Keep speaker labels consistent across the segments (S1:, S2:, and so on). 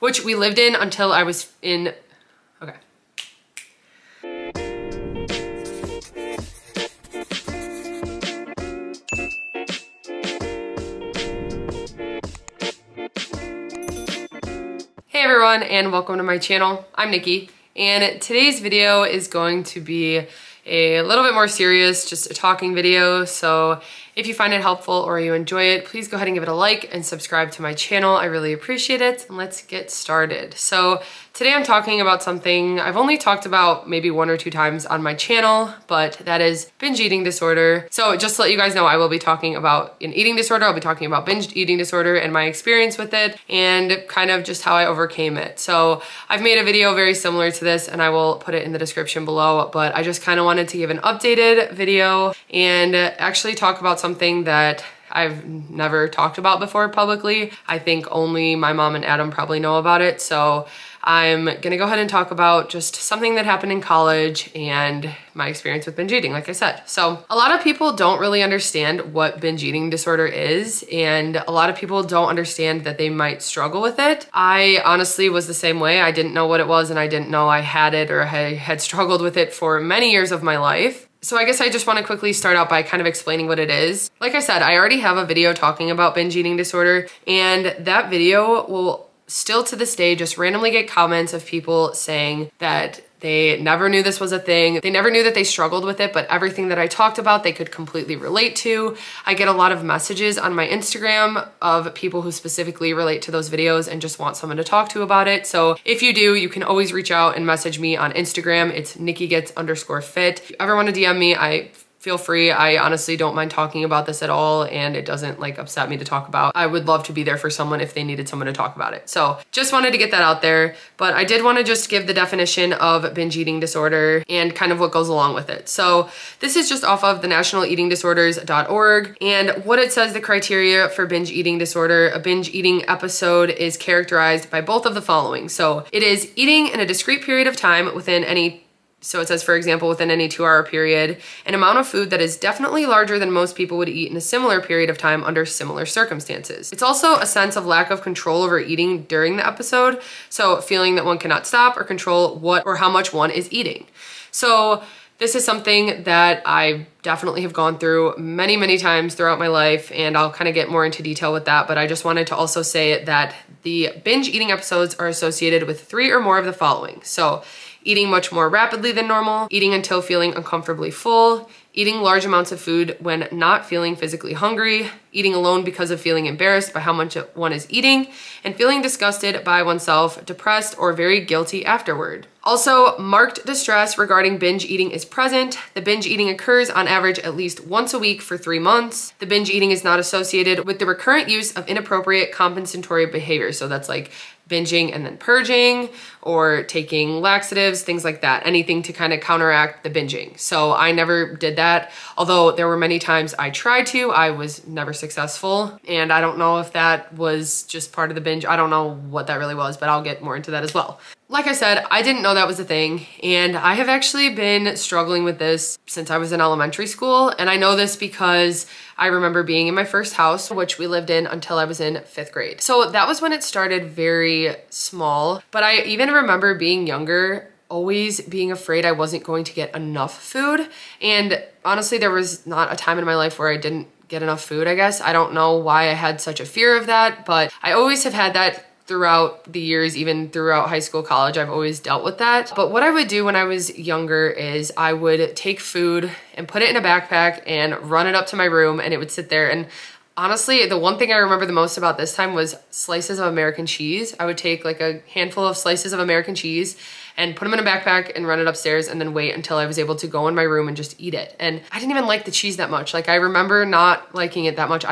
S1: which we lived in until I was in, okay. Hey everyone, and welcome to my channel. I'm Nikki, and today's video is going to be a little bit more serious, just a talking video. So if you find it helpful or you enjoy it, please go ahead and give it a like and subscribe to my channel. I really appreciate it. And let's get started. So today I'm talking about something I've only talked about maybe 1 or 2 times on my channel, but that is binge eating disorder. So just to let you guys know, I will be talking about an eating disorder. I'll be talking about binge eating disorder and my experience with it and kind of just how I overcame it. So I've made a video very similar to this and I will put it in the description below, but I just kind of wanted to give an updated video and actually talk about something that I've never talked about before publicly. I think only my mom and Adam probably know about it. So I'm gonna go ahead and talk about just something that happened in college and my experience with binge eating, like I said. So a lot of people don't really understand what binge eating disorder is, and a lot of people don't understand that they might struggle with it. I honestly was the same way. I didn't know what it was and I didn't know I had it or I had struggled with it for many years of my life. So I guess I just want to quickly start out by kind of explaining what it is. Like I said, I already have a video talking about binge eating disorder, and that video will still to this day just randomly get comments of people saying that they never knew this was a thing. They never knew that they struggled with it, but everything that I talked about, they could completely relate to. I get a lot of messages on my Instagram of people who specifically relate to those videos and just want someone to talk to about it. So if you do, you can always reach out and message me on Instagram. It's NIKKIGETS_FIT. If you ever want to DM me, feel free. I honestly don't mind talking about this at all, and it doesn't like upset me to talk about. I would love to be there for someone if they needed someone to talk about it. So just wanted to get that out there, but I did want to just give the definition of binge eating disorder and kind of what goes along with it. So this is just off of the nationaleatingdisorders.org, and what it says, the criteria for binge eating disorder: a binge eating episode is characterized by both of the following. So it is eating in a discrete period of time within any, so it says, for example, within any 2-hour period, an amount of food that is definitely larger than most people would eat in a similar period of time under similar circumstances. It's also a sense of lack of control over eating during the episode, so feeling that one cannot stop or control what or how much one is eating. So this is something that I definitely have gone through many, many times throughout my life, and I'll kind of get more into detail with that, but I just wanted to also say that the binge eating episodes are associated with 3 or more of the following. So eating much more rapidly than normal, eating until feeling uncomfortably full, eating large amounts of food when not feeling physically hungry, eating alone because of feeling embarrassed by how much one is eating, and feeling disgusted by oneself, depressed, or very guilty afterward. Also, marked distress regarding binge eating is present. The binge eating occurs on average at least once a week for 3 months. The binge eating is not associated with the recurrent use of inappropriate compensatory behavior. So that's like binging and then purging, or taking laxatives, things like that, anything to kind of counteract the binging. So I never did that, although there were many times I tried to. I was never successful, and I don't know if that was just part of the binge. I don't know what that really was, but I'll get more into that as well. Like I said, I didn't know that was a thing, and I have actually been struggling with this since I was in elementary school, and I know this because I remember being in my first house, which we lived in until I was in 5th grade. So that was when it started very small, but I even remember being younger, always being afraid I wasn't going to get enough food, and honestly, there was not a time in my life where I didn't get enough food, I guess. I don't know why I had such a fear of that, but I always have had that throughout the years, even throughout high school, college. I've always dealt with that. But what I would do when I was younger is I would take food and put it in a backpack and run it up to my room, and it would sit there. And honestly, the one thing I remember the most about this time was slices of American cheese. I would take like a handful of slices of American cheese and put them in a backpack and run it upstairs, and then wait until I was able to go in my room and just eat it. And I didn't even like the cheese that much. Like, I remember not liking it that much.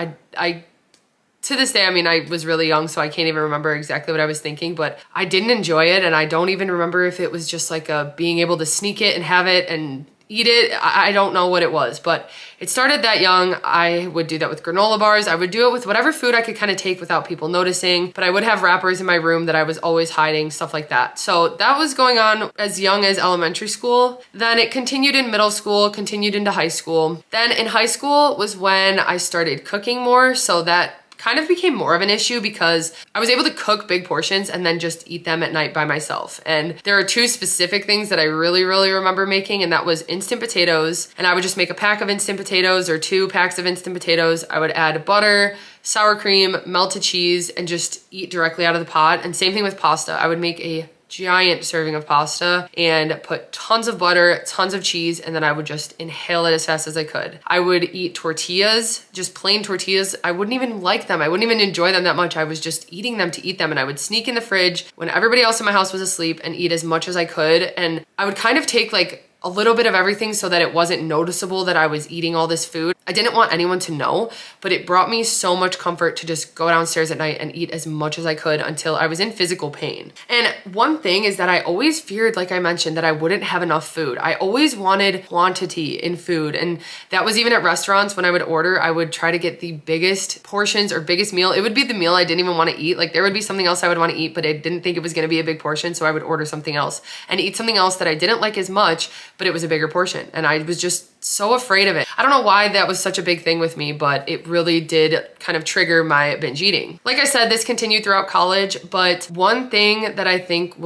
S1: To this day, I mean, I was really young, so I can't even remember exactly what I was thinking, but I didn't enjoy it, and I don't even remember if it was just like being able to sneak it and have it and eat it. I don't know what it was, but it started that young. I would do that with granola bars. I would do it with whatever food I could kind of take without people noticing, but I would have wrappers in my room that I was always hiding, stuff like that. So that was going on as young as elementary school. Then it continued in middle school, continued into high school. Then in high school was when I started cooking more, so that kind of became more of an issue because I was able to cook big portions and then just eat them at night by myself. And there are two specific things that I really remember making, and that was instant potatoes. And I would just make a pack of instant potatoes or 2 packs of instant potatoes. I would add butter, sour cream, melted cheese, and just eat directly out of the pot. And same thing with pasta. I would make a giant serving of pasta and put tons of butter, tons of cheese, and then I would just inhale it as fast as I could. I would eat tortillas, just plain tortillas. I wouldn't even like them. I wouldn't even enjoy them that much. I was just eating them to eat them, and I would sneak in the fridge when everybody else in my house was asleep and eat as much as I could. And I would kind of take like a little bit of everything so that it wasn't noticeable that I was eating all this food. I didn't want anyone to know, but it brought me so much comfort to just go downstairs at night and eat as much as I could until I was in physical pain. And one thing is that I always feared, like I mentioned, that I wouldn't have enough food. I always wanted quantity in food, and that was even at restaurants. When I would order, I would try to get the biggest portions or biggest meal. It would be the meal I didn't even want to eat. Like there would be something else I would want to eat, but I didn't think it was going to be a big portion, so I would order something else and eat something else that I didn't like as much, but it was a bigger portion. And I was just so afraid of it. I don't know why that was such a big thing with me, but it really did kind of trigger my binge eating. Like I said, this continued throughout college, but one thing that I think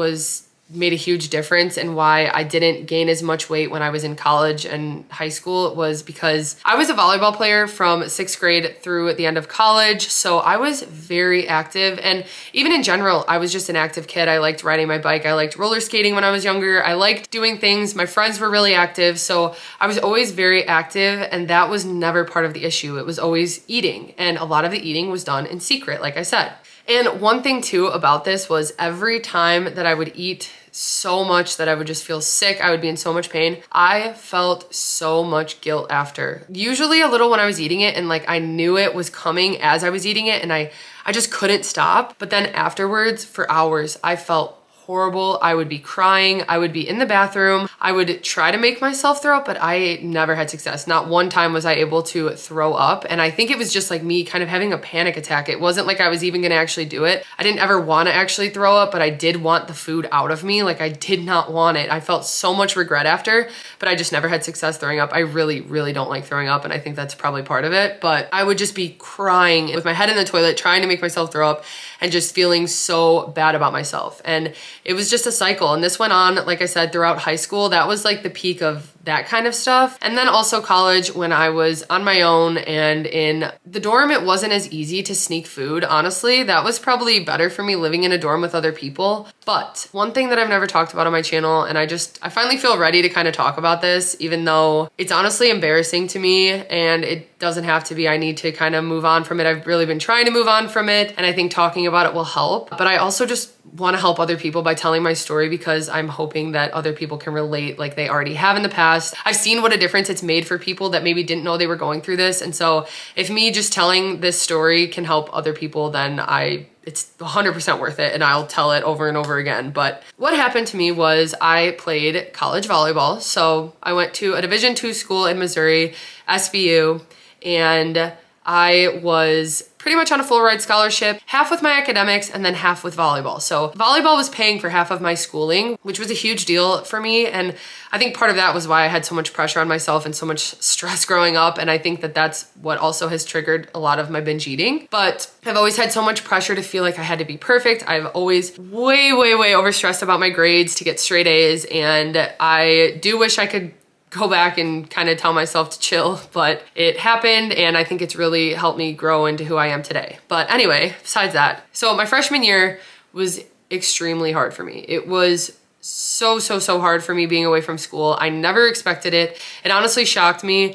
S1: made a huge difference in why I didn't gain as much weight when I was in college and high school was because I was a volleyball player from 6th grade through the end of college. So I was very active, and even in general, I was just an active kid. I liked riding my bike. I liked roller skating when I was younger. I liked doing things. My friends were really active. So I was always very active, and that was never part of the issue. It was always eating, and a lot of the eating was done in secret, like I said. And one thing too about this was every time that I would eat so much that I would just feel sick, I would be in so much pain, I felt so much guilt after. Usually a little when I was eating it, and like I knew it was coming as I was eating it, and I just couldn't stop. But then afterwards, for hours, I felt horrible. I would be crying. I would be in the bathroom. I would try to make myself throw up, but I never had success. Not one time was I able to throw up. And I think it was just like me kind of having a panic attack. It wasn't like I was even going to actually do it. I didn't ever want to actually throw up, but I did want the food out of me. Like I did not want it. I felt so much regret after, but I just never had success throwing up. I really don't like throwing up, and I think that's probably part of it. But I would just be crying with my head in the toilet, trying to make myself throw up and just feeling so bad about myself. And it was just a cycle. And this went on, like I said, throughout high school. That was like the peak of that kind of stuff. And then also college, when I was on my own and in the dorm, it wasn't as easy to sneak food. Honestly, that was probably better for me living in a dorm with other people. But one thing that I've never talked about on my channel, and I finally feel ready to kind of talk about this, even though it's honestly embarrassing to me, and it doesn't have to be. I need to kind of move on from it. I've really been trying to move on from it, and I think talking about it will help. But I also just want to help other people by telling my story, because I'm hoping that other people can relate like they already have in the past. I've seen what a difference it's made for people that maybe didn't know they were going through this. And so if me just telling this story can help other people, then it's 100% worth it, and I'll tell it over and over again. But what happened to me was I played college volleyball. So I went to a Division II school in Missouri, SBU, and I was pretty much on a full ride scholarship, half with my academics and then half with volleyball. So volleyball was paying for half of my schooling, which was a huge deal for me. And I think part of that was why I had so much pressure on myself and so much stress growing up. And I think that that's what also has triggered a lot of my binge eating. But I've always had so much pressure to feel like I had to be perfect. I've always way overstressed about my grades to get straight A's. And I do wish I could go back and kind of tell myself to chill, but it happened, and I think it's really helped me grow into who I am today. But anyway, besides that, so my freshman year was extremely hard for me. It was so hard for me being away from school. I never expected it. It honestly shocked me.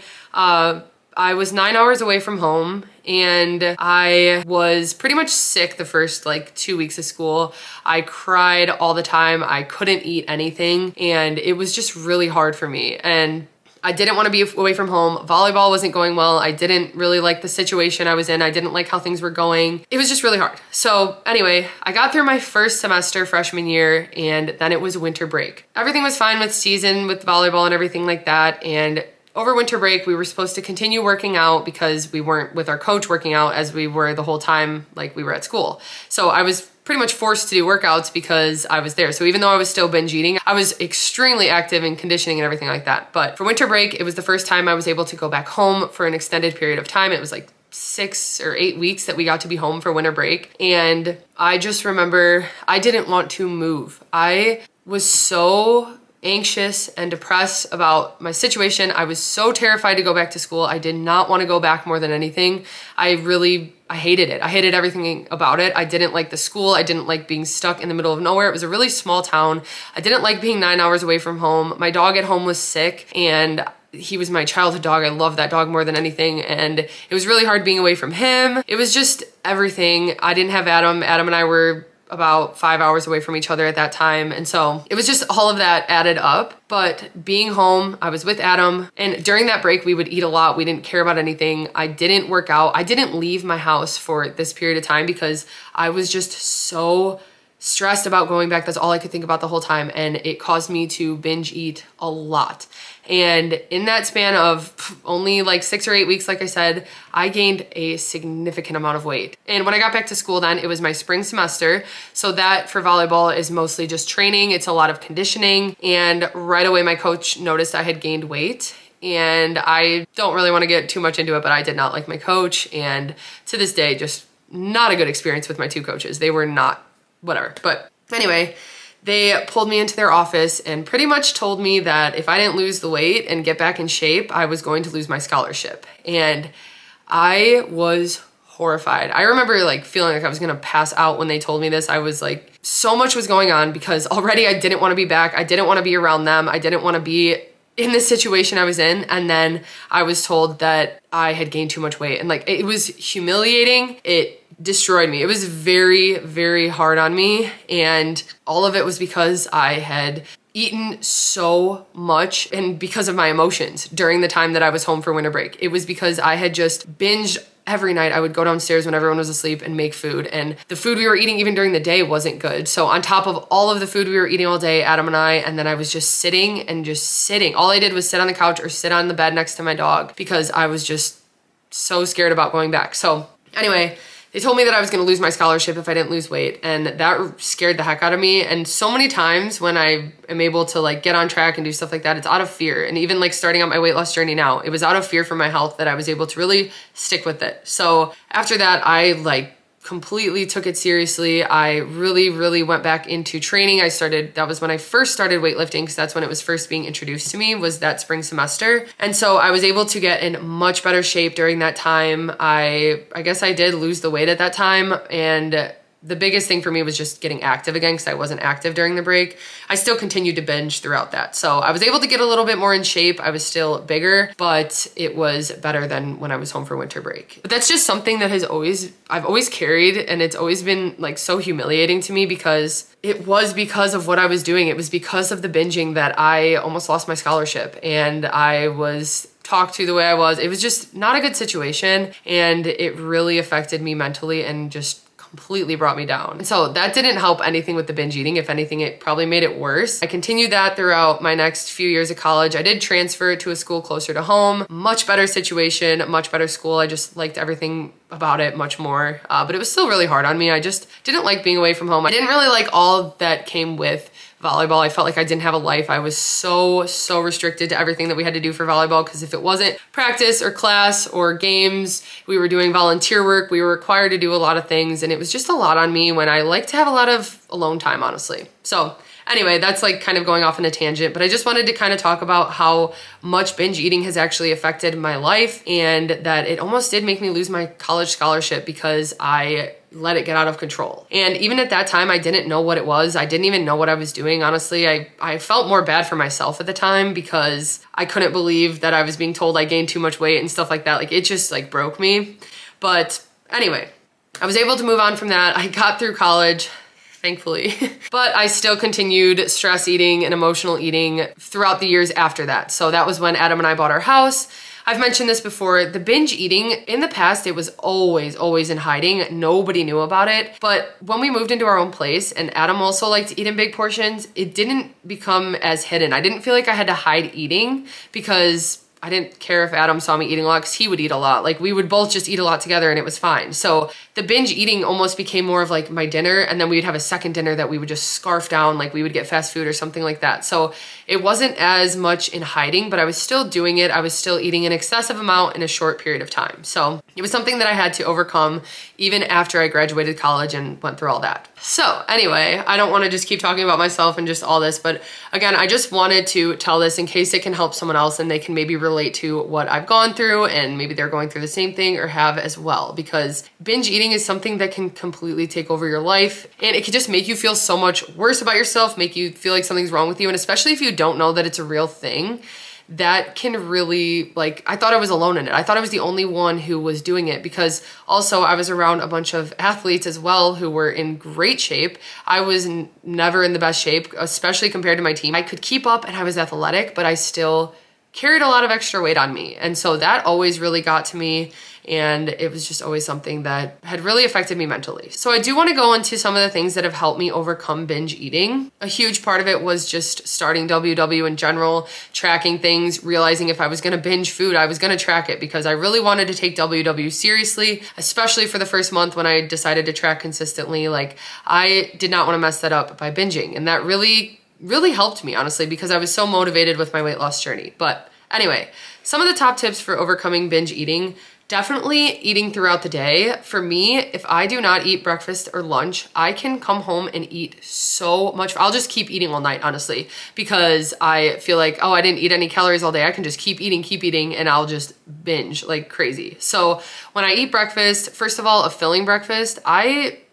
S1: I was 9 hours away from home, and I was pretty much sick the first like 2 weeks of school. I cried all the time. I couldn't eat anything, and it was just really hard for me. And I didn't want to be away from home. Volleyball wasn't going well. I didn't really like the situation I was in. I didn't like how things were going. It was just really hard. So anyway, I got through my first semester freshman year, and then it was winter break. Everything was fine with season, with volleyball and everything like that. And over winter break, we were supposed to continue working out because we weren't with our coach working out as we were the whole time like we were at school. So I was pretty much forced to do workouts because I was there. So even though I was still binge eating, I was extremely active in conditioning and everything like that. But for winter break, it was the first time I was able to go back home for an extended period of time. It was like 6 or 8 weeks that we got to be home for winter break. And I just remember I didn't want to move. I was so anxious and depressed about my situation. I was so terrified to go back to school. I did not want to go back more than anything. I hated it. I hated everything about it. I didn't like the school. I didn't like being stuck in the middle of nowhere. It was a really small town. I didn't like being 9 hours away from home. My dog at home was sick, and he was my childhood dog. I loved that dog more than anything, and it was really hard being away from him. It was just everything. I didn't have Adam. Adam and I were about 5 hours away from each other at that time. And so it was just all of that added up. But being home, I was with Adam, and during that break, we would eat a lot. We didn't care about anything. I didn't work out. I didn't leave my house for this period of time because I was just so stressed about going back. That's all I could think about the whole time. And it caused me to binge eat a lot. And in that span of only like 6 or 8 weeks, like I said, I gained a significant amount of weight. And when I got back to school then, it was my spring semester. So that for volleyball is mostly just training. It's a lot of conditioning. And right away, my coach noticed I had gained weight. And I don't really want to get too much into it, but I did not like my coach. And to this day, just not a good experience with my 2 coaches. They were not whatever. But anyway, they pulled me into their office and pretty much told me that if I didn't lose the weight and get back in shape, I was going to lose my scholarship. And I was horrified. I remember like feeling like I was gonna pass out when they told me this. I was like, so much was going on because already I didn't want to be back. I didn't want to be around them. I didn't want to be in this situation I was in. And then I was told that I had gained too much weight, and like, it was humiliating. It destroyed me. It was very, very hard on me. And all of it was because I had eaten so much and because of my emotions during the time that I was home for winter break. It was because I had just binged every night. I would go downstairs when everyone was asleep and make food. And the food we were eating even during the day wasn't good. So on top of all of the food we were eating all day, Adam and I, and then I was just sitting and just sitting. All I did was sit on the couch or sit on the bed next to my dog because I was just so scared about going back. So anyway, they told me that I was gonna lose my scholarship if I didn't lose weight, and that scared the heck out of me. And so many times when I am able to like get on track and do stuff like that, it's out of fear. And even like starting on my weight loss journey now, it was out of fear for my health that I was able to really stick with it. So after that, I like completely took it seriously. I really went back into training. That was when I first started weightlifting, because that's when it was first being introduced to me, was that spring semester. And so I was able to get in much better shape during that time. I guess I did lose the weight at that time, and the biggest thing for me was just getting active again, because I wasn't active during the break. I still continued to binge throughout that. So I was able to get a little bit more in shape. I was still bigger, but it was better than when I was home for winter break. But that's just something that I've always carried, and it's always been like so humiliating to me because it was because of what I was doing. It was because of the binging that I almost lost my scholarship, and I was talked to the way I was. It was just not a good situation, and it really affected me mentally and just completely brought me down. So that didn't help anything with the binge eating. If anything, it probably made it worse. I continued that throughout my next few years of college. I did transfer to a school closer to home. Much better situation, much better school. I just liked everything about it much more. But it was still really hard on me. I just didn't like being away from home. I didn't really like all that came with volleyball. I felt like I didn't have a life. I was so restricted to everything that we had to do for volleyball, because if it wasn't practice or class or games, we were doing volunteer work. We were required to do a lot of things, and it was just a lot on me when I like to have a lot of alone time, honestly. So anyway, that's like kind of going off on a tangent, but I just wanted to kind of talk about how much binge eating has actually affected my life, and that it almost did make me lose my college scholarship because I let it get out of control. And even at that time, I didn't know what it was. I didn't even know what I was doing, honestly. I felt more bad for myself at the time because I couldn't believe that I was being told I gained too much weight and stuff like that. Like, it just like broke me. But anyway, I was able to move on from that. I got through college, thankfully. But I still continued stress eating and emotional eating throughout the years after that. So that was when Adam and I bought our house. I've mentioned this before, the binge eating, in the past, it was always in hiding. Nobody knew about it. But when we moved into our own place, and Adam also liked to eat in big portions, it didn't become as hidden. I didn't feel like I had to hide eating, because I didn't care if Adam saw me eating a lot, because he would eat a lot. Like, we would both just eat a lot together and it was fine. So the binge eating almost became more of like my dinner, and then we would have a second dinner that we would just scarf down, like we would get fast food or something like that. So it wasn't as much in hiding, but I was still doing it. I was still eating an excessive amount in a short period of time. So it was something that I had to overcome even after I graduated college and went through all that. So anyway, I don't want to just keep talking about myself and just all this, but again, I just wanted to tell this in case it can help someone else and they can maybe relate to what I've gone through, and maybe they're going through the same thing or have as well, because binge eating is something that can completely take over your life, and it can just make you feel so much worse about yourself, make you feel like something's wrong with you. And especially if you don't know that it's a real thing, that can really, like, I thought I was alone in it. I thought I was the only one who was doing it, because also I was around a bunch of athletes as well who were in great shape. I was never in the best shape, especially compared to my team. I could keep up and I was athletic, but I still carried a lot of extra weight on me. And so that always really got to me, and it was just always something that had really affected me mentally. So I do want to go into some of the things that have helped me overcome binge eating. A huge part of it was just starting WW in general, tracking things, realizing if I was gonna binge food, I was gonna track it, because I really wanted to take WW seriously, especially for the first month when I decided to track consistently. Like, I did not want to mess that up by binging, and that really helped me, honestly, because I was so motivated with my weight loss journey. But anyway, some of the top tips for overcoming binge eating: definitely eating throughout the day. For me, if I do not eat breakfast or lunch, I can come home and eat so much. I'll just keep eating all night, honestly, because I feel like, oh, I didn't eat any calories all day. I can just keep eating, and I'll just binge like crazy. So when I eat breakfast, first of all, a filling breakfast,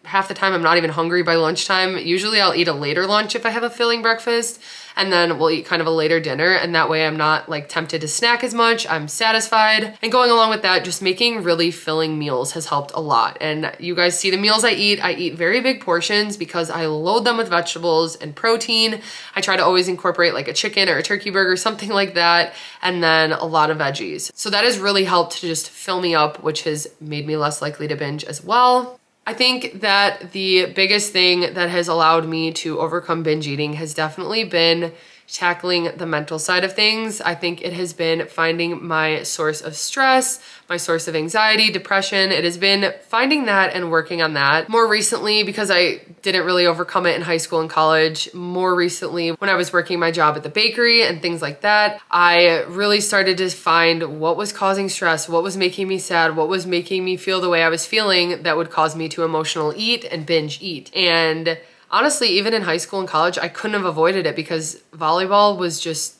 S1: half the time I'm not even hungry by lunchtime. Usually I'll eat a later lunch if I have a filling breakfast, and then we'll eat kind of a later dinner, and that way I'm not like tempted to snack as much. I'm satisfied. And going along with that, just making really filling meals has helped a lot. And you guys see the meals I eat very big portions because I load them with vegetables and protein. I try to always incorporate like a chicken or a turkey burger, something like that, and then a lot of veggies. So that has really helped to just fill me up, which has made me less likely to binge as well. I think that the biggest thing that has allowed me to overcome binge eating has definitely been tackling the mental side of things. I think it has been finding my source of stress, my source of anxiety, depression. It has been finding that and working on that. More recently, because I didn't really overcome it in high school and college, more recently when I was working my job at the bakery and things like that, I really started to find what was causing stress, what was making me sad, what was making me feel the way I was feeling that would cause me to emotional eat and binge eat. And honestly, even in high school and college, I couldn't have avoided it, because volleyball was just,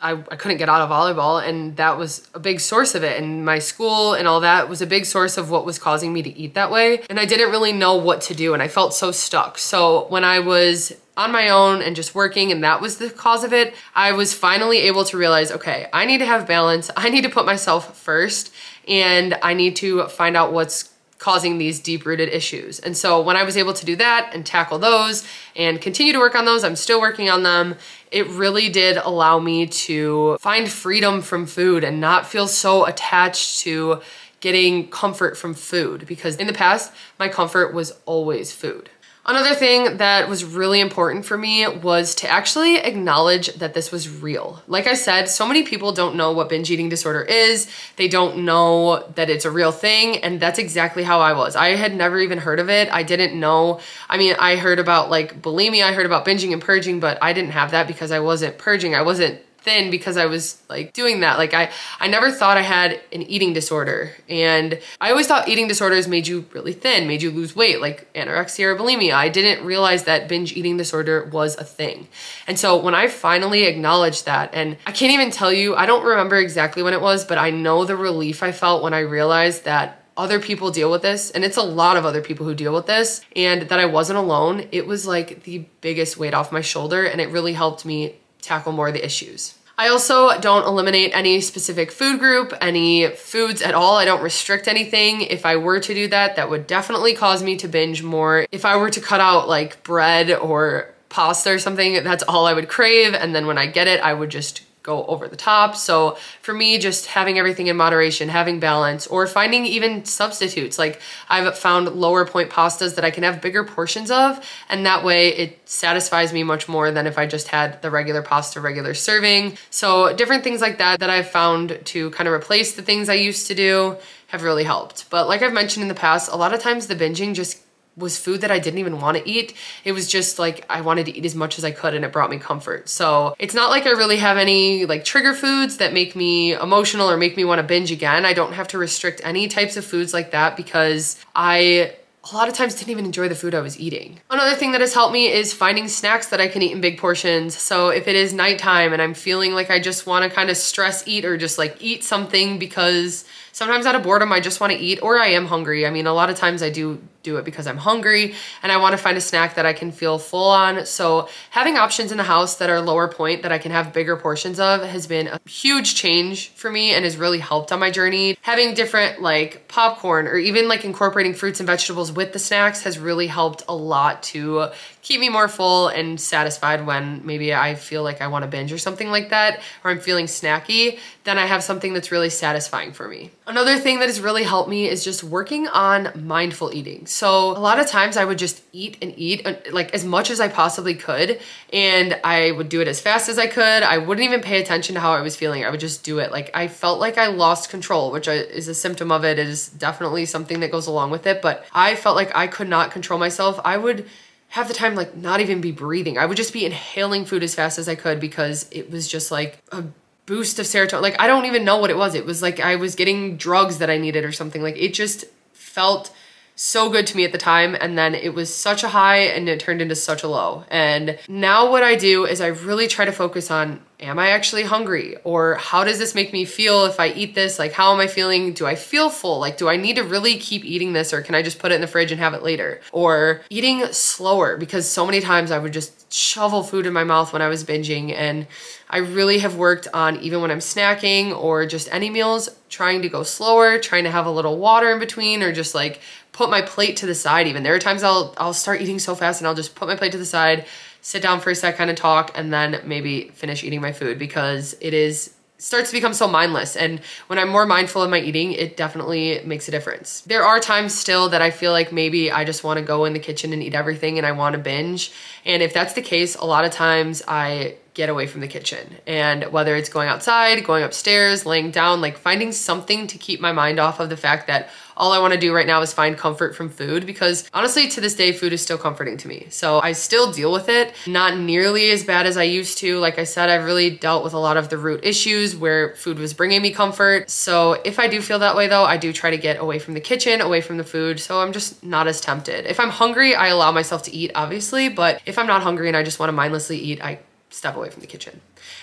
S1: I couldn't get out of volleyball, and that was a big source of it. And my school and all that was a big source of what was causing me to eat that way. And I didn't really know what to do, and I felt so stuck. So when I was on my own and just working, and that was the cause of it, I was finally able to realize, okay, I need to have balance. I need to put myself first, and I need to find out what's causing these deep-rooted issues. And so when I was able to do that and tackle those and continue to work on those, I'm still working on them, it really did allow me to find freedom from food and not feel so attached to getting comfort from food, because in the past, my comfort was always food. Another thing that was really important for me was to actually acknowledge that this was real. Like I said, so many people don't know what binge eating disorder is. They don't know that it's a real thing, and that's exactly how I was. I had never even heard of it. I didn't know. I mean, I heard about like bulimia, I heard about binging and purging, but I didn't have that because I wasn't purging. I wasn't thin because I was like doing that. Like I never thought I had an eating disorder, and I always thought eating disorders made you really thin, made you lose weight, like anorexia or bulimia. I didn't realize that binge eating disorder was a thing. And so when I finally acknowledged that, and I can't even tell you, I don't remember exactly when it was, but I know the relief I felt when I realized that other people deal with this, and it's a lot of other people who deal with this, and that I wasn't alone. It was like the biggest weight off my shoulder, and it really helped me tackle more of the issues. I also don't eliminate any specific food group, any foods at all. I don't restrict anything. If I were to do that, that would definitely cause me to binge more. If I were to cut out like bread or pasta or something, that's all I would crave. And then when I get it, I would just go over the top. So for me, just having everything in moderation, having balance, or finding even substitutes. Like I've found lower point pastas that I can have bigger portions of, and that way it satisfies me much more than if I just had the regular pasta, regular serving. So different things like that that I've found to kind of replace the things I used to do have really helped. But like I've mentioned in the past, a lot of times the binging just was food that I didn't even want to eat. It was just like I wanted to eat as much as I could and it brought me comfort. So it's not like I really have any like trigger foods that make me emotional or make me want to binge again. I don't have to restrict any types of foods like that because a lot of times didn't even enjoy the food I was eating. Another thing that has helped me is finding snacks that I can eat in big portions. So if it is nighttime and I'm feeling like I just want to kind of stress eat or just like eat something because sometimes out of boredom I just want to eat, or I am hungry. I mean, a lot of times I do it because I'm hungry and I want to find a snack that I can feel full on. So having options in the house that are lower point that I can have bigger portions of has been a huge change for me and has really helped on my journey. Having different like popcorn or even like incorporating fruits and vegetables with the snacks has really helped a lot to keep me more full and satisfied when maybe I feel like I want to binge or something like that, or I'm feeling snacky, then I have something that's really satisfying for me. Another thing that has really helped me is just working on mindful eating. So a lot of times I would just eat and eat like as much as I possibly could, and I would do it as fast as I could. I wouldn't even pay attention to how I was feeling. I would just do it. Like I felt like I lost control, which is a symptom of it. It is definitely something that goes along with it, but I felt like I could not control myself. I would have the time like not even be breathing. I would just be inhaling food as fast as I could because it was just like a boost of serotonin. Like I don't even know what it was. It was like I was getting drugs that I needed or something. Like it just felt so good to me at the time, and then it was such a high and it turned into such a low. And now what I do is I really try to focus on, am I actually hungry? Or how does this make me feel if I eat this? Like how am I feeling? Do I feel full? Like do I need to really keep eating this, or can I just put it in the fridge and have it later? Or eating slower, because so many times I would just shovel food in my mouth when I was binging, and I really have worked on, even when I'm snacking or just any meals, trying to go slower, trying to have a little water in between, or just like put my plate to the side even. There are times I'll start eating so fast and I'll just put my plate to the side, sit down for a sec, kind of talk, and then maybe finish eating my food, because it starts to become so mindless. And when I'm more mindful of my eating, it definitely makes a difference. There are times still that I feel like maybe I just want to go in the kitchen and eat everything and I want to binge. And if that's the case, a lot of times I get away from the kitchen. And whether it's going outside, going upstairs, laying down, like finding something to keep my mind off of the fact that all I want to do right now is find comfort from food, because honestly, to this day, food is still comforting to me. So I still deal with it, not nearly as bad as I used to. Like I said, I've really dealt with a lot of the root issues where food was bringing me comfort. So if I do feel that way though, I do try to get away from the kitchen, away from the food. So I'm just not as tempted. If I'm hungry, I allow myself to eat, obviously, but if I'm not hungry and I just want to mindlessly eat, I step away from the kitchen.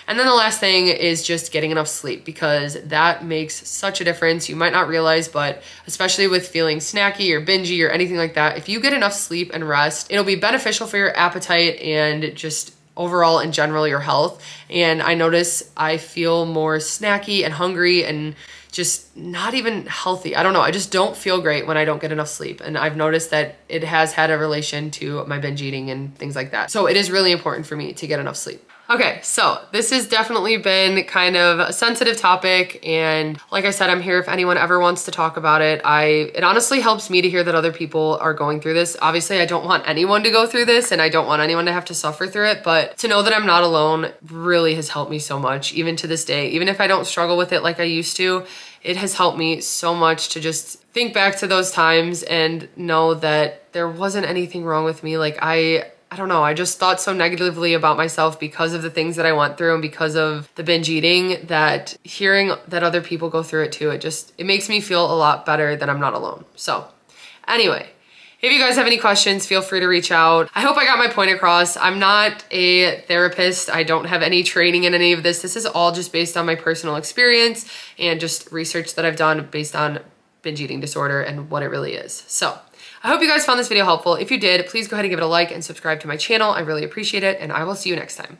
S1: And then the last thing is just getting enough sleep, because that makes such a difference. You might not realize, but especially with feeling snacky or bingey or anything like that, if you get enough sleep and rest, it'll be beneficial for your appetite and just overall in general your health. And I notice I feel more snacky and hungry and just not even healthy. I don't know. I just don't feel great when I don't get enough sleep. And I've noticed that it has had a relation to my binge eating and things like that. So it is really important for me to get enough sleep. Okay, so this has definitely been kind of a sensitive topic, and like I said, I'm here if anyone ever wants to talk about it. It honestly helps me to hear that other people are going through this. Obviously, I don't want anyone to go through this, and I don't want anyone to have to suffer through it, but to know that I'm not alone really has helped me so much, even to this day. Even if I don't struggle with it like I used to, it has helped me so much to just think back to those times and know that there wasn't anything wrong with me. Like I don't know, I just thought so negatively about myself because of the things that I went through and because of the binge eating, that hearing that other people go through it too, it makes me feel a lot better that I'm not alone. So anyway, if you guys have any questions, feel free to reach out. I hope I got my point across. I'm not a therapist. I don't have any training in any of this. This is all just based on my personal experience and just research that I've done based on binge eating disorder and what it really is. So I hope you guys found this video helpful. If you did, please go ahead and give it a like and subscribe to my channel. I really appreciate it, and I will see you next time.